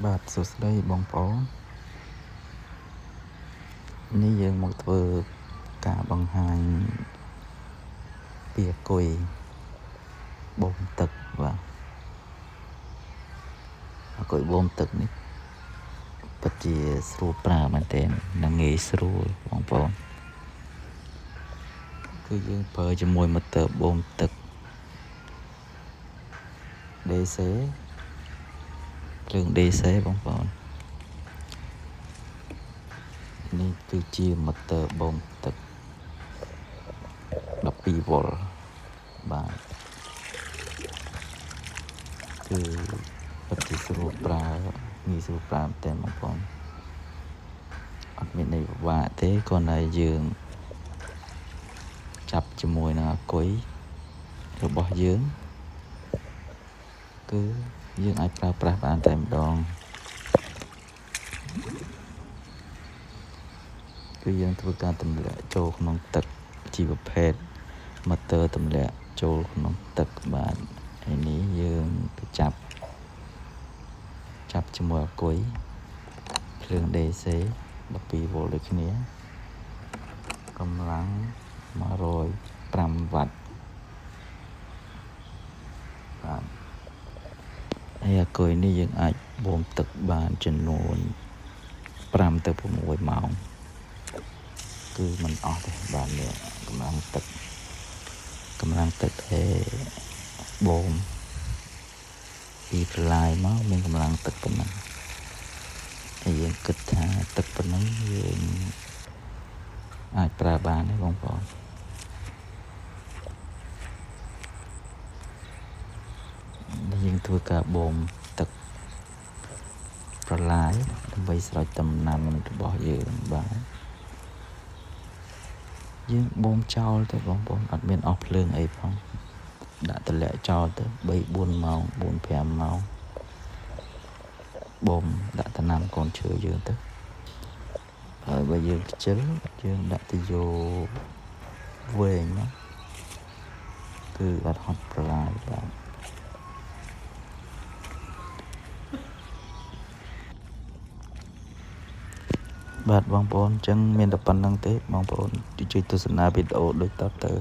បាទសួស្តីបងប្អូននេះយើងមកធ្វើការបង្ហាញពីអគុយបូមទឹកបាទអគុយបូមទឹកនេះពិតជាស្រួលប្រើមែនទែននិងងាយស្រួលបងប្អូនគឺយើងប្រើជាមួយម៉ូទ័របូមទឹក DC ភ្លើង DC បងប្អូននេះគឺជាម៉ូទ័របូមទឹក12 វ៉ុលបាទគឺពិតជាស្រួលប្រើងាយស្រួលប្រើមែនទែនបងប្អូនអត់មានន័យពិបាកទេគ្រាន់តែយើងចាប់ជាមួយនឹងអគុយរបស់យើងគឺយើងអាចប្រើប្រាស់បានតែម្ដងគឺយើងធ្វើការទម្លាក់ចូលក្នុងទឹកជាប្រភេទម៉ូទ័រទម្លាក់ចូលក្នុងទឹកបាទហើយនេះយើងទៅចាប់ជាមួយអគុយភ្លើង DC 12 វ៉ុលដូចគ្នាកម្លាំង105 វ៉ាត់បាទហើយអគុយនេះយើងអាចបូមទឹកបានចំនួន5 ទៅ 6 ម៉ោងគឺមិនអស់ទេបាទនេះកម្លាំងទឹកឯបូមពីប្រឡាយមកមានកម្លាំងទឹកប៉ុណ្ណឹងហើយយើងគិតថាទឹកប៉ុណ្ណឹងយើងអាចប្រើបានទេបងប្អូនយើងធ្វើការបូមទឹកប្រឡាយដើម្បីស្រោចដំណាំរបស់យើងបាទយើងបូមចោលទៅបងប្អូនអត់មានអស់ភ្លើងអីផងដាក់តម្លាក់ចោលទៅ 3-4 ម៉ោង 4-5 ម៉ោងបូមដាក់ដំណាំកូនឈើយើងទៅហើយបើយើងខ្ជិលយើងដាក់ទៅយកវែងមកគឺអត់ហត់ប្រឡាយបាទបងប្អូនអញ្ចឹងមានតែប៉ុណ្្នឹងទេបងប្អូនជួយទស្សនាវីដេអូដូចតទៅ